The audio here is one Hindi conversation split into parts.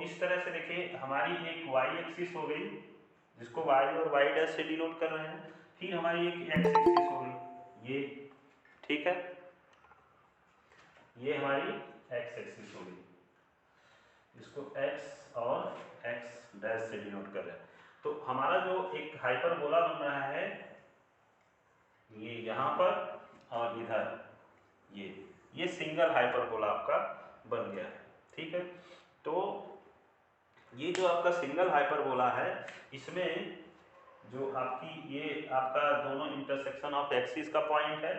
इस तरह से देखिए हमारी एक वाई एक्सिस हो गई, जिसको वाई और वाई डैश से डिनोट कर रहे हैं, फिर हमारी एक एक्स एक्सिस हो गई ये, ठीक है, ये हमारी एक्स एक्सिस हो गई, इसको x और x डैश से डिनोट कर रहे हैं। तो हमारा जो एक हाइपरबोला बन रहा है ये यहाँ पर और इधर ये सिंगल हाइपरबोला आपका बन गया है, ठीक है। तो ये जो आपका सिंगल हाइपरबोला है, इसमें जो आपकी ये आपका दोनों इंटरसेक्शन ऑफ एक्सिस का पॉइंट है,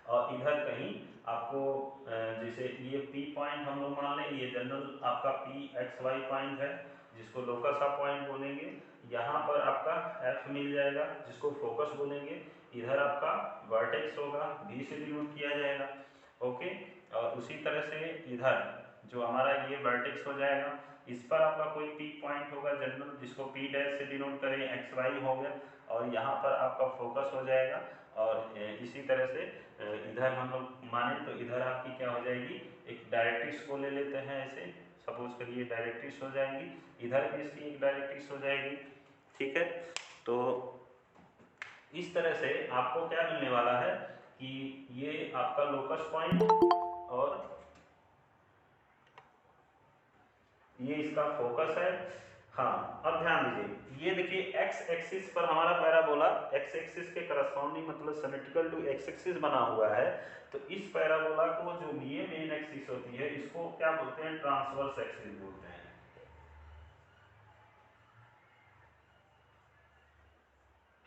और इधर कहीं आपको जैसे ये P पॉइंट हम लोग मान लें, ये जनरल आपका P XY पॉइंट है जिसको लोकस ऑफ पॉइंट बोलेंगे। यहाँ पर आपका F मिल जाएगा जिसको फोकस बोलेंगे। इधर आपका वर्टेक्स होगा, V से डिनोट किया जाएगा, ओके। और उसी तरह से इधर जो हमारा ये वर्टेक्स हो जाएगा, इस पर आपका कोई P पॉइंट होगा जनरल जिसको P डैश से डिनोट करें, XY हो गया, और यहाँ पर आपका फोकस हो जाएगा। और इसी तरह से इधर हम लोग माने तो इधर आपकी क्या हो जाएगी, एक डायरेक्ट्रिक्स को ले लेते हैं ऐसे, सपोज करिए डायरेक्ट्रिक्स हो जाएगी, इधर भी इसकी एक डायरेक्ट्रिक्स हो जाएगी, ठीक है। तो इस तरह से आपको क्या मिलने वाला है कि ये आपका लोकस पॉइंट और ये इसका फोकस है। हाँ, अब ध्यान दीजिए, ये देखिए एक्स एक्सिस पर हमारा पैराबोला एक्स एक्सिस के करस्पॉन्डिंग मतलब सिमेट्रिकल टू एक्स एक्सिस बना हुआ है। तो इस पैराबोला को जो ये मेन एक्सिस होती है, इसको क्या बोलते हैं, ट्रांसवर्स एक्सिस बोलते हैं।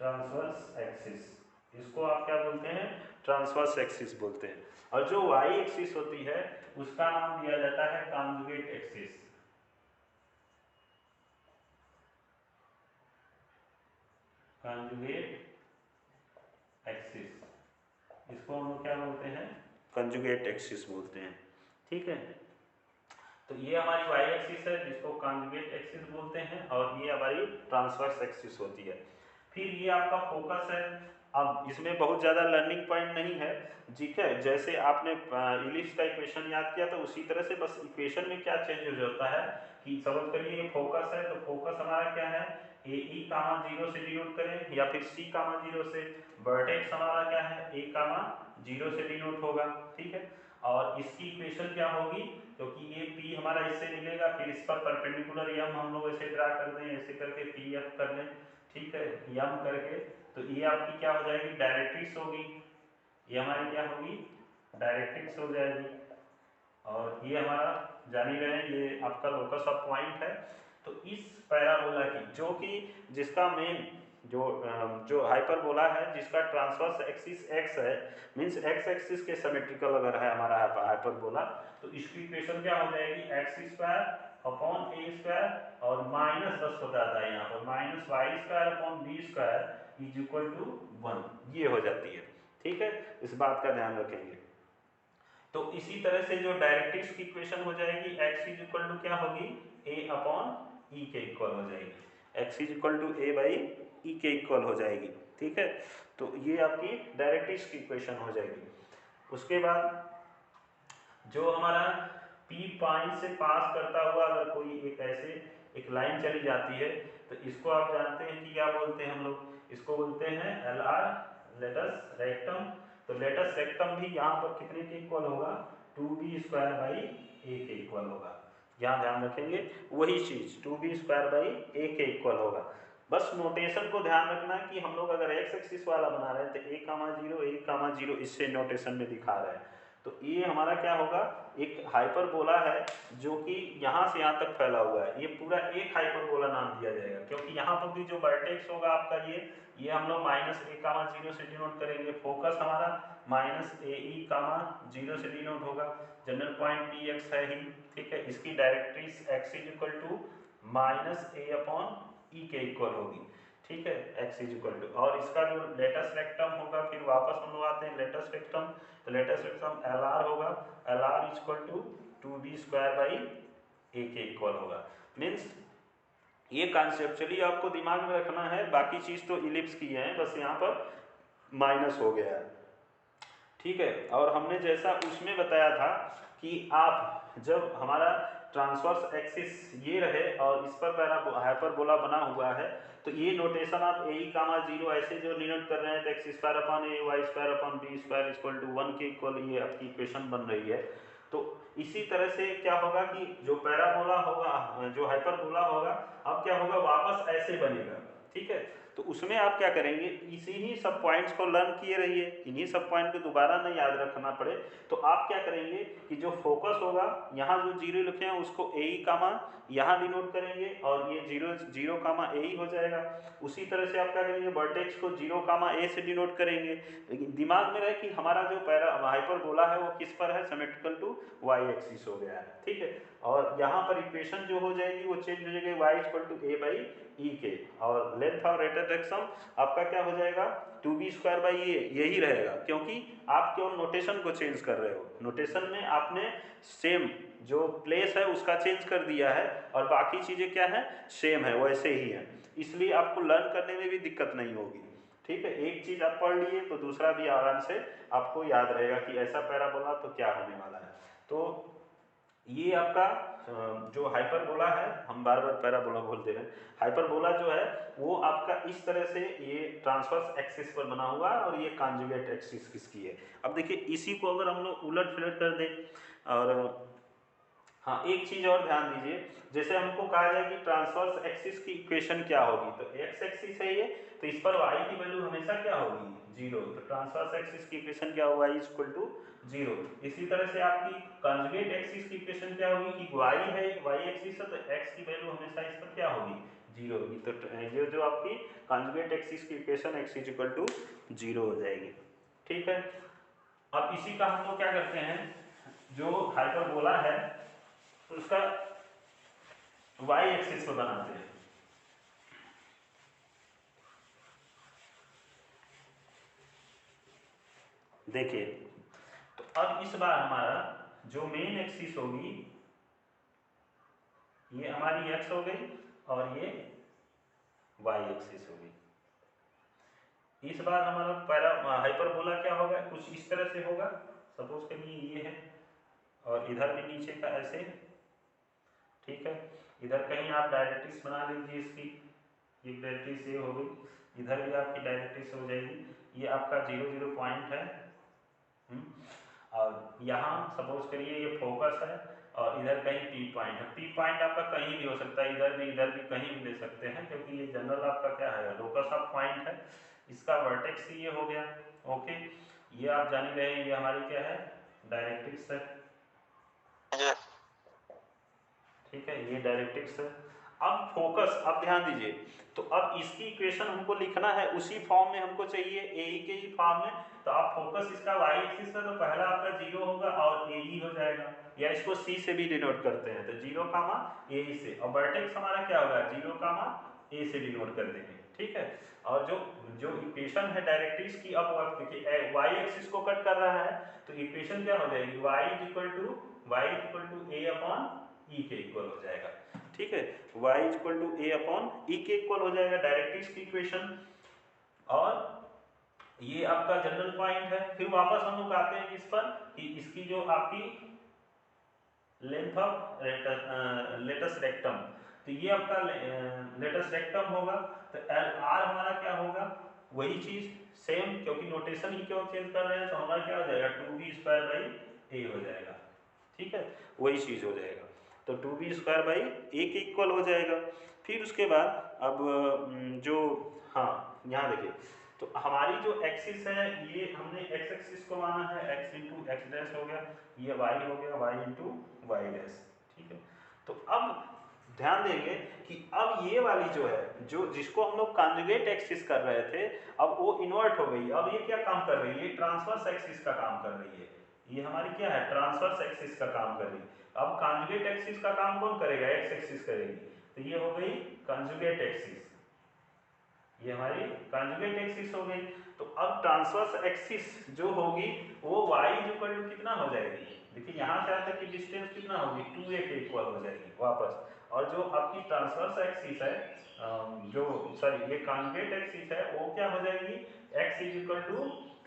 ट्रांसवर्स एक्सिस, इसको आप क्या बोलते हैं, ट्रांसवर्स एक्सिस बोलते हैं। और जो वाई एक्सिस होती है उसका नाम दिया जाता है कॉन्जुगेट एक्सिस। कंजुगेट एक्सिस, इसको हम लोग क्या बोलते हैं, कंजुगेट एक्सिस बोलते हैं, ठीक है। तो ये हमारी वाई एक्सिस है जिसको कंजुगेट एक्सिस बोलते हैं, और ये हमारी ट्रांसवर्स एक्सिस होती है। फिर ये आपका फोकस है। अब इसमें बहुत ज़्यादा लर्निंग पॉइंट नहीं है, ठीक है। जैसे आपने इलिप्स का इक्वेशन याद किया तो उसी तरह से बस इक्वेशन में क्या चेंज हो जाता है कि समझ करिए ये फोकस है, तो फोकस हमारा क्या है, ए ई कामा 0 से डिनोट करें, या फिर सी कामा 0 से। वर्टेक्स हमारा क्या है, ए कामा 0 से डिनोट होगा, ठीक है। और इसकी इक्वेशन क्या होगी, क्योंकि ये P हमारा इससे मिलेगा, फिर इस पर परपेंडिकुलर यम हम लोग ऐसे ड्रा कर दें, ऐसे करके पी एफ कर लें, ठीक है, यम करके। तो ये आपकी क्या हो जाएगी, डायरेक्ट्रिक्स होगी, ये हमारी क्या होगी, डायरेक्ट्रिक्स हो जाएगी। और ये हमारा जान ही रहे हैं ये आपका लोकस ऑफ पॉइंट है। तो इस पैराबोला की जो कि जिसका मेन जो हाइपरबोला है जिसका ट्रांसवर्स एक्सिस x है, मींस x एक्सिस के सिमेट्रिकल अगर है हमारा हाइपरबोला, तो इसकी इक्वेशन क्या हो जाएगी, x square upon a square और माइनस बस हो जाता है यहाँ पर minus y square upon b square is equal to 1, ये हो जाती है, ठीक है। इस बात का ध्यान रखेंगे। तो इसी तरह से जो डायरेक्ट्रिक्स की इक्वेशन हो जाएगी, x इज इक्वल टू क्या होगी, a अपॉन ई के इक्वल हो जाएगी, x is equal to a by e के इक्वल हो जाएगी, ठीक है। तो ये आपकी डायरेक्ट्रिक्स की इक्वेशन हो जाएगी। उसके बाद जो हमारा P पॉइंट से पास करता हुआ अगर कोई एक ऐसे एक लाइन चली जाती है, तो इसको आप जानते हैं कि क्या बोलते हैं हम लोग, इसको बोलते हैं LR लेटस रेक्टम। तो लेटस रेक्टम भी यहाँ पर कितने के इक्वल होगा, 2b स्क्वायर बाई ए के इक्वल होगा। यहाँ ध्यान रखेंगे वही चीज 2b स्क्वायर बाई ए के इक्वल होगा। बस नोटेशन को ध्यान रखना है कि हम लोग अगर एक्स एक्सिस वाला बना रहे हैं तो a कामा 0 इससे नोटेशन में दिखा रहे हैं। तो ये हमारा क्या होगा, एक हाइपरबोला है जो कि यहाँ से यहाँ तक फैला हुआ है, ये पूरा एक हाइपरबोला नाम दिया जाएगा, क्योंकि यहाँ पर भी जो वर्टेक्स होगा आपका ये हम लोग माइनस ए कामा 0 से डिनोट करेंगे। फोकस हमारा माइनस ए ई कामा 0 से डिनोट होगा, जनरल पॉइंट पी एक्स है ही, ठीक है। इसकी directrix x is equal to minus a upon e के इक्वल होगी, ठीक है, x इज इक्वल टू। और इसका जो लेटस रेक्टम होगा, फिर वापस हम लोग आते हैं लेटस रेक्टम, तो लेटस रेक्टम LR होगा, LR is equal to 2b square by a के इक्वल होगा। मीन्स ये कॉन्सेप्चुअली आपको दिमाग में रखना है, बाकी चीज तो इलिप्स की है, बस यहाँ पर माइनस हो गया है, ठीक है। और हमने जैसा उसमें बताया था कि आप जब हमारा ट्रांसवर्स एक्सिस ये रहे और इस पर हाइपरबोला बना हुआ है, तो ये नोटेशन आप ए कामा 0 ऐसे जो डिनोट कर रहे हैं, तो x square upon a y square upon b square equal to 1 के इक्वल ये आपकी इक्वेशन बन रही है। तो इसी तरह से क्या होगा कि जो पैराबोला होगा, जो हाइपरबोला होगा, अब क्या होगा, वापस ऐसे बनेगा। ठीक है, तो उसमें आप क्या करेंगे, इसी ही सब पॉइंट्स को लर्न किए रहिए, इन्हीं सब पॉइंट को दोबारा नहीं याद रखना पड़े, तो आप क्या करेंगे कि जो फोकस होगा, यहाँ जो जीरो लिखे हैं उसको ए कामा यहाँ डिनोट करेंगे और ये जीरो कामा ए ही हो जाएगा। उसी तरह से आप क्या करेंगे, वर्टेक्स को 0 कामा ए से डिनोट करेंगे। लेकिन दिमाग में रहे कि हमारा जो हाइपरबोला है वो किस पर है, सिमेट्रिकल टू वाई एक्सिस हो गया है। ठीक है, और यहाँ पर इक्वेशन जो हो जाएगी वो चेंज हो जाएगी, y equal to a by e के, और लेंथ और रेट ऑफ एक्शन आपका क्या हो जाएगा, 2b स्क्वायर बाई ए, यही रहेगा, क्योंकि आप केवल नोटेशन को चेंज कर रहे हो। नोटेशन में आपने सेम जो प्लेस है उसका चेंज कर दिया है और बाकी चीज़ें क्या है, सेम है, वैसे ही है, इसलिए आपको लर्न करने में भी दिक्कत नहीं होगी। ठीक है, एक चीज़ आप पढ़ लिए तो दूसरा भी आराम से आपको याद रहेगा कि ऐसा पैराबोला तो क्या होने वाला है। तो ये आपका जो हाइपरबोला है, हम बार बार पैराबोला बोलते हैं, हाइपरबोला जो है वो आपका इस तरह से ये ट्रांसवर्स एक्सिस पर बना हुआ है और ये कॉन्जुगेट एक्सिस किसकी है। अब देखिए इसी को अगर हम लोग उलट पुलट कर दें, और हाँ एक चीज़ और ध्यान दीजिए, जैसे हमको कहा जाए कि ट्रांसवर्स एक्सिस की इक्वेशन क्या होगी, तो एक्स एक्सिस है ये, तो इस पर y की वैल्यू हमेशा क्या होगी, 0, तो ट्रांसवर्स एक्सिस की इक्वेशन क्या होगा, y इक्वल टू 0। इसी तरह से आपकी कॉन्जुगेट एक्सिस की इक्वेशन क्या होगी कि y है, y एक्सिस है, तो x की वैल्यू हमेशा इस पर क्या होगी, 0 होगी। तो ये जो आपकी कॉन्जुगेट एक्सिस की इक्वेशन x इक्वल टू 0 हो जाएगी। ठीक है, अब इसी का हम लोग क्या करते हैं, जो हाइपरबोला है उसका y एक्सिस पर बनाते हैं। देखिए, तो अब इस बार हमारा जो मेन एक्सिस होगी ये हमारी x हो गई और ये y एक्सिस होगी। इस बार हमारा हाइपरबोला क्या होगा, कुछ इस तरह से होगा, सपोज करिए ये है और इधर भी नीचे का ऐसे। ठीक है, इधर कहीं आप डायरेक्ट्रिक्स बना लीजिए इसकी, ये डायरेक्ट्रिक्स ये हो गई, इधर भी आपकी डायरेक्ट्रिक्स हो जाएगी, ये आपका 0 0 पॉइंट है। और यहाँ सपोज करिए ये फोकस है और इधर कहीं पी पॉइंट है। पी पॉइंट आपका कहीं भी हो सकता है, इधर भी कहीं भी ले सकते हैं, क्योंकि ये जनरल आपका क्या है, लोकस ऑफ पॉइंट है। इसका वर्टेक्स ये हो गया। ओके, ये आप जान ही रहे हैं, ये हमारी क्या है, डायरेक्ट्रिक्स है। ठीक है, ये डायरेक्ट्रिक्स है। अब फोकस, अब ध्यान दीजिए, तो अब इसकी इक्वेशन हमको लिखना है उसी फॉर्म में, हमको चाहिए ए के ही फॉर्म में। तो आप फोकस इसका वाई एक्सिस है, तो पहला आपका 0 होगा और ए हो जाएगा, या इसको सी से भी डिनोट करते हैं, तो 0 कामा ए से, और वर्टेक्स हमारा क्या होगा, 0 कामा ए से डिनोट कर देंगे। ठीक है, और जो इक्वेशन है डायरेक्ट्रिक्स की, अब देखिए वाई एक्सिस को कट कर रहा है, तो इक्वेशन क्या हो जाएगी, y equal to a upon e के इक्वल हो जाएगा। ठीक है, y equal to a upon e के इक्वल हो जाएगा डायरेक्ट्रिक्स की इक्वेशन, और ये आपका जनरल पॉइंट है। फिर वापस हम लोग आते हैं इस पर कि इसकी जो आपकी लेंथ ऑफ लेटस रेक्टम, तो ये आपका लेटस रेक्टम होगा, तो एल आर हमारा क्या होगा, वही चीज सेम, क्योंकि नोटेशन ही क्यों चेंज कर रहे हैं, तो हमारा क्या हो जाएगा, 2b स्क्वायर बाई ए हो जाएगा। ठीक है, वही चीज हो जाएगा, तो 2b स्क्वायर बाई ए के इक्वल हो जाएगा। फिर उसके बाद अब जो, हाँ यहाँ देखिए, तो हमारी जो एक्सिस है, ये हमने एक्स एक्सिस को माना है, x इंटू एक्स डैश हो गया, ये y हो गया, y इंटू वाई डैश। ठीक है, तो अब ध्यान देंगे कि अब ये वाली जो है, जो जिसको हम लोग कॉन्जुगेट एक्सिस कर रहे थे, अब वो इन्वर्ट हो गई। अब ये क्या काम कर रही है, ये ट्रांसवर्स एक्सिस का काम कर रही है, ये हमारी क्या है, ट्रांसवर्स एक्सिस का काम कर रही है। अब कॉन्जुगेट एक्सिस का काम कौन करेगा, एक्स एक्सिस करेगी, तो ये हो गई कॉन्जुगेट एक्सिस, ये हमारी कॉन्जुगेट एक्सिस हो गई। तो अब ट्रांसवर्स एक्सिस जो होगी वो y इक्वल टू कितना हो जाएगी, देखिए यहाँ से यहाँ तक की डिस्टेंस कितना होगी, 2a के इक्वल हो जाएगी वापस। और जो आपकी ट्रांसवर्स एक्सिस है, जो सॉरी ये कॉन्जुगेट एक्सिस है, वो क्या हो जाएगी, x इक्वल टू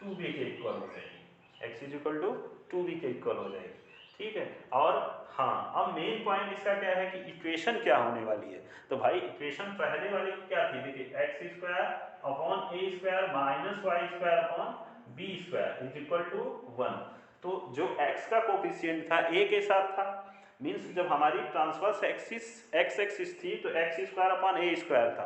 2b के इक्वल हो जाएगी, x इक्वल टू 2b के इक्वल हो जाएगी। ठीक है। और हाँ, अब मेन पॉइंट इसका क्या है कि इक्वेशन क्या होने वाली है। तो भाई इक्वेशन पहले वाली क्या थी, देखिए x square upon a square minus y square upon b square is equal to 1। तो जो x का कोफिशिएंट था a के साथ था, मीन्स जब हमारी ट्रांसवर्स एक्सिस x एक्सिस थी तो x square upon a square था।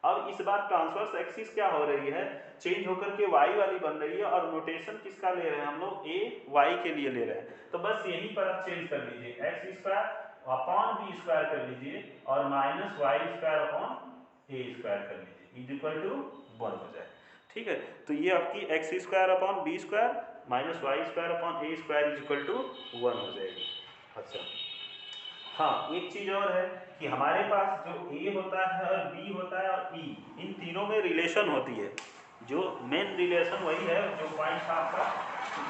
अब इस बार ट्रांसवर्स एक्सिस क्या हो रही है, चेंज होकर के y वाली बन रही है, और नोटेशन किसका ले रहे हैं हम लोग, a y के लिए ले रहे हैं। तो बस यहीं पर आप चेंज कर लीजिए, x square upon b square कर लीजिए और minus y square upon a square कर लीजिए इज इक्वल टू 1 हो जाए। ठीक है, तो ये आपकी x square upon b square minus y square upon a square is equal to 1 हो जाएगी। अच्छा हाँ, एक चीज और है कि हमारे पास जो ए होता है और बी होता है और ई, इन तीनों में रिलेशन होती है। जो मेन रिलेशन वही है जो पॉइंट था आपका,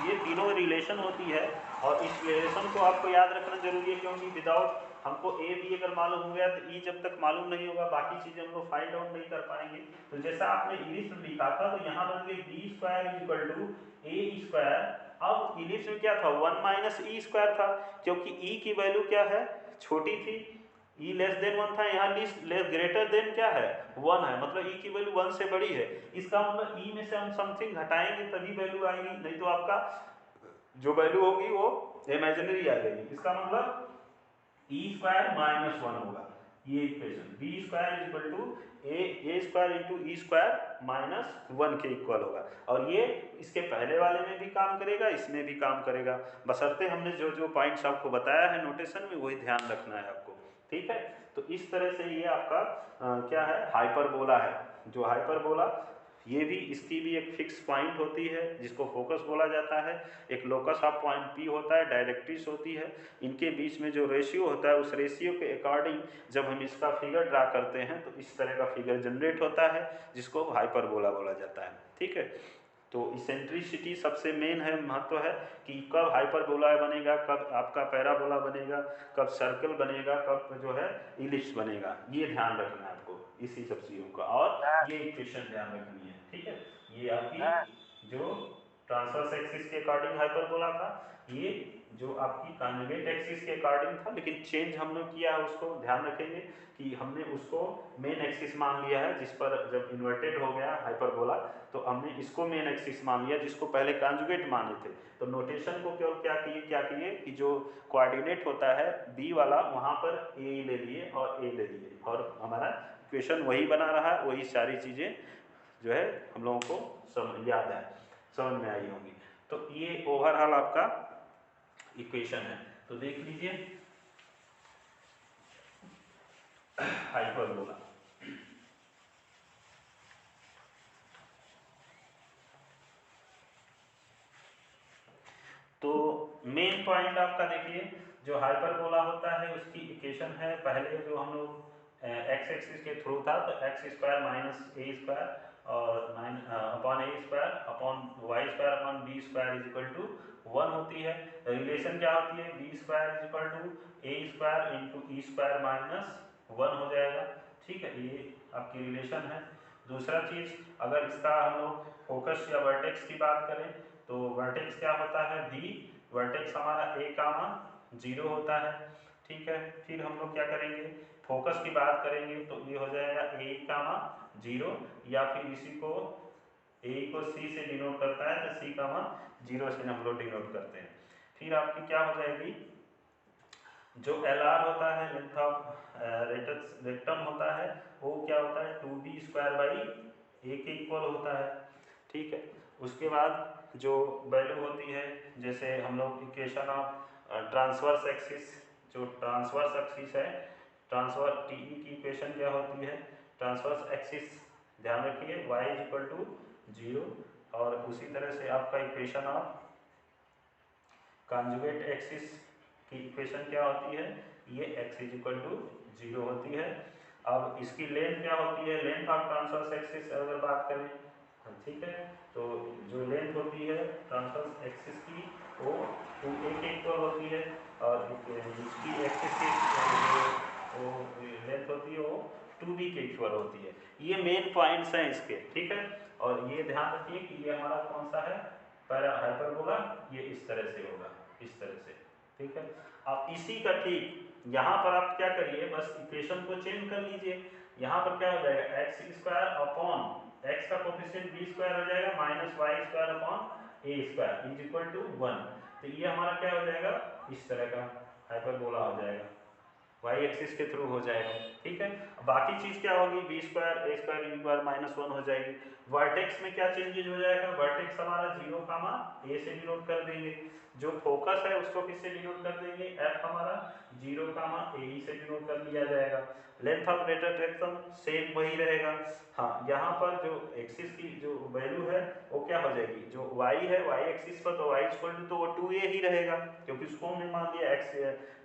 ये तीनों रिलेशन होती है, और इस रिलेशन को आपको याद रखना जरूरी है, क्योंकि विदाउट हमको ए बी अगर मालूम हो गया तो ई जब तक मालूम नहीं होगा बाकी चीज़ें हम लोग फाइंड आउट नहीं कर पाएंगे। तो जैसा आपने इलिप्स में लिखा था तो यहाँ बन गई b square is equal to a square. अब इलिप्स में क्या था, 1 माइनस ई स्क्वायर था, क्योंकि ई की वैल्यू क्या है, छोटी थी, ई लेस देन 1 था, यहाँ लेस ग्रेटर देन क्या है 1 है, मतलब ई की वैल्यू 1 से बड़ी है। इसका मतलब ई में से हम समथिंग घटाएंगे तभी वैल्यू आएगी, नहीं तो आपका जो वैल्यू होगी वो इमेजिनरी आ जाएगी। इसका मतलब ई स्क्वायर माइनस 1 होगा, ये equation b square is equal to a square into e square minus 1 के इक्वल होगा। और ये इसके पहले वाले में भी काम करेगा, इसमें भी काम करेगा, बशर्ते हमने जो जो पॉइंट्स आपको बताया है नोटेशन में वही ध्यान रखना है आपको। ठीक है, तो इस तरह से ये आपका क्या है, हाइपरबोला है। जो हाइपरबोला, ये भी इसकी भी एक फिक्स पॉइंट होती है जिसको फोकस बोला जाता है, एक लोकस ऑफ पॉइंट पी होता है, डायरेक्ट्रिक्स होती है, इनके बीच में जो रेशियो होता है उस रेशियो के अकॉर्डिंग जब हम इसका फिगर ड्रा करते हैं तो इस तरह का फिगर जनरेट होता है जिसको हाइपरबोला बोला जाता है। ठीक है, तो इसेंट्रिसिटी सबसे मेन है, महत्व है कि कब हाइपरबोला बनेगा, कब आपका पैराबोला बनेगा, कब सर्कल बनेगा, कब जो है इलिप्स बनेगा, ये ध्यान रखना है आपको इसी सब चीज़ों का, और ये इक्वेशन ध्यान रखनी है। ठीक है, ये आपकी जो ट्रांसवर्स एक्सिस के अकॉर्डिंग हाइपरबोला था, ये जो आपकी कॉन्जुगेट एक्सिस के अकॉर्डिंग था, लेकिन चेंज हमने किया है, उसको ध्यान रखेंगे कि हमने उसको मेन एक्सिस मान लिया है, जिस पर जब इन्वर्टेड हो गया हाइपरबोला तो हमने इसको मेन एक्सिस मान लिया जिसको पहले कॉन्जुगेट माने थे। तो नोटेशन को केवल क्या किए कि जो कोऑर्डिनेट होता है बी वाला वहाँ पर ए ले लिए और ए ले लिए, और हमारा इक्वेशन वही बना रहा है, वही सारी चीज़ें जो है हम लोगों को याद है, समझ में आई होंगी। तो ये ओवरऑल आपका इक्वेशन है, तो देख लीजिए हाइपरबोला। तो मेन पॉइंट आपका देखिए, जो हाइपरबोला होता है उसकी इक्वेशन है, पहले जो हम लोग एक्स एक्सिस के थ्रू था तो x square minus a square और upon a square upon y square upon b square is equal to 1 होती है। रिलेशन क्या होती है, b square is equal to a square into e square minus 1 हो जाएगा। ठीक है, ये आपकी रिलेशन है। दूसरा चीज़, अगर इसका हम लोग फोकस या वर्टेक्स की बात करें तो वर्टेक्स क्या होता है, भी वर्टेक्स हमारा ए कामा 0 होता है। ठीक है, फिर हम लोग क्या करेंगे, फोकस की बात करेंगे तो ये हो जाएगा ए कामा 0, या फिर इसी को ए को सी से डिनोट करता है तो सी कामा 0 से हम लोग डिनोट करते हैं। फिर आपकी क्या हो जाएगी, जो एल आर होता है लेंथ ऑफ रेक्टम होता है वो क्या होता है 2b स्क्वायर बाई ए के इक्वल होता है। ठीक है, उसके बाद जो वैल्यू होती है, जैसे हम लोग इक्वेशन ऑफ ट्रांसवर्स एक्सिस, जो ट्रांसवर्स एक्सिस है, ट्रांसवर्स टीई की इक्वेशन क्या होती है, ट्रांसवर्स एक्सिस ध्यान रखिए y इज इक्वल टू 0, और उसी तरह से आपका इक्वेशन ऑफ कॉन्जुगेट एक्सिस की इक्वेशन क्या होती है, ये x इज इक्वल टू 0 होती है। अब इसकी लेंथ क्या होती है, लेंथ ऑफ ट्रांसवर्स एक्सिस अगर बात करें, ठीक है, तो जो लेंथ होती है ट्रांसवर्स एक्सिस की वो 2a के इक्वल होती है, और इसकी एक्सिस की वो लेंथ होती है वो 2b के इक्वल होती है। ये मेन पॉइंट्स हैं इसके। ठीक है, और ये ध्यान रखिए कि ये हमारा कौन सा है, पैरा हाइपरबोला, ये इस तरह से होगा, इस तरह से। ठीक है। अब इसी का ठीक यहाँ पर आप क्या करिए, बस इक्वेशन को चेंज कर लीजिए। यहाँ पर क्या हो जाएगा, एक्स स्क्वायर अपॉन एक्स का कोफिशिएंट बी स्क्वायर हो जाएगा minus y square upon a square is equal to 1। तो ये हमारा क्या हो जाएगा, इस तरह का हाइपरबोला हो जाएगा, वाई एक्सिस के थ्रू हो जाएगा। ठीक है। बाकी चीज क्या होगी, बी स्क्वायर ए स्क्वायर बी स्क्वायर माइनस 1 हो जाएगी। वर्टेक्स में क्या चेंजेज हो जाएगा, वर्टेक्स हमारा 0 कामा ए से डिनोट कर देंगे, जो फोकस है उसको किससे डिनोट कर देंगे, एफ हमारा 0 कामा ए से डिनोट कर लिया जाएगा। लेंथ ऑफ रेट्रोट्रैक्शन सेम वही रहेगा। हाँ, यहाँ पर जो एक्सिस की जो वैल्यू है वो क्या हो जाएगी, जो y है y एक्सिस पर, तो y इक्वल टू तो वो 2a ही रहेगा, क्योंकि उसको हमने मान लिया x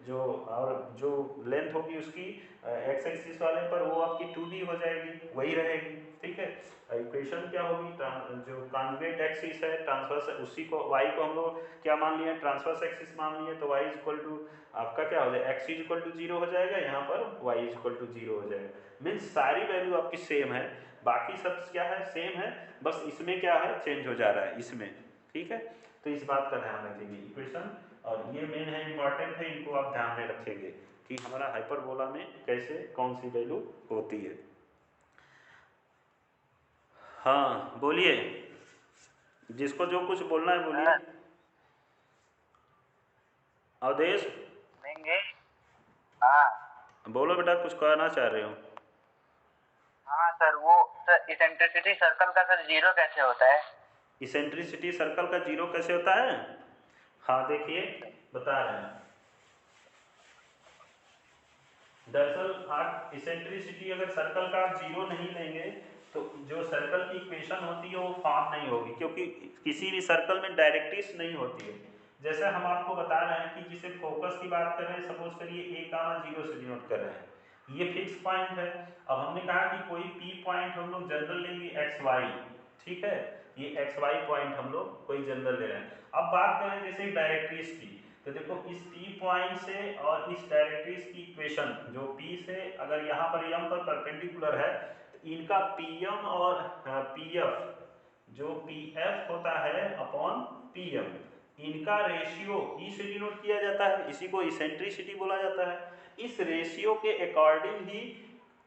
जो, और जो लेंथ होगी उसकी x एक्सिस वाले पर वो आपकी 2d हो जाएगी, वही रहेगी। ठीक है। इक्वेशन क्या होगी, जो कॉन्जुगेट एक्सिस है ट्रांसवर्स, उसी को y को हम लोग क्या मान लिया, ट्रांसवर्स एक्सिस मान लिया, तो y इक्वल टू आपका क्या हो जाएगा, x इक्वल टू 0 हो जाएगा, यहाँ पर y इक्वल टू 0 हो जाएगा। मीन्स सारी वैल्यू आपकी सेम है, बाकी सब क्या है, सेम है, बस इसमें क्या है, चेंज हो जा रहा है इसमें। ठीक है। तो इस बात का ध्यान रखेंगे इक्वेशन, और ये मेन है, इंपॉर्टेंट है, इनको आप ध्यान में रखेंगे कि हमारा हाइपरबोला में कैसे कौन सी वैल्यू होती है। हाँ बोलिए, जिसको जो कुछ बोलना है बोलिए। अवधेश देंगे। हाँ बोलो बेटा, कुछ कहना चाह रहे हो। हाँ सर, वो सर इसेंट्रिसिटी सर्कल का सर जीरो कैसे होता है? इसेंट्रिसिटी सर्कल का जीरो कैसे होता है, हाँ देखिए बता रहे हैं। दरअसल आप इसेंट्रिसिटी अगर सर्कल का आप जीरो नहीं लेंगे तो जो सर्कल की इक्वेशन होती है वो फॉर्म नहीं होगी, क्योंकि किसी भी सर्कल में डायरेक्ट्रिक्स नहीं होती है। जैसे हम आपको बता रहे हैं कि जिसे फोकस की बात कर रहे हैं, सपोज करिए ए कामा 0 से डिनोट कर रहे हैं, ये फिक्स पॉइंट है। अब हमने कहा कि कोई पी पॉइंट हम लोग जनरल लेंगे एक्स वाई, ठीक है, ये एक्स वाई पॉइंट हम लोग कोई जनरल ले रहे हैं। अब बात करें जैसे डायरेक्ट्रिक्स की, तो देखो इस P पॉइंट से और इस डायरेक्ट्रिक्स की इक्वेशन जो P से अगर यहाँ पर M पर परपेंडिकुलर है, तो इनका PM और PF, जो PF होता है अपॉन PM, इनका रेशियो E से डिनोट किया जाता है, इसी को इसेंट्रिसिटी बोला जाता है। इस रेशियो के अकॉर्डिंग ही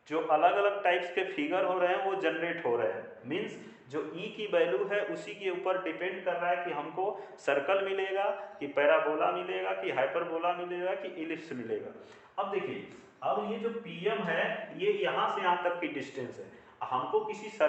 जो अलग अलग टाइप्स के फिगर हो रहे हैं वो जनरेट हो रहे हैं। मीन्स जो E की वैल्यू है उसी के ऊपर डिपेंड कर रहा है कि हमको सर्कल मिलेगा कि पैराबोला मिलेगा कि हाइपरबोला मिलेगा कि इलिप्स मिलेगा। अब देखिए, अब ये जो PM है ये यहाँ से यहाँ तक की डिस्टेंस है, हमको किसी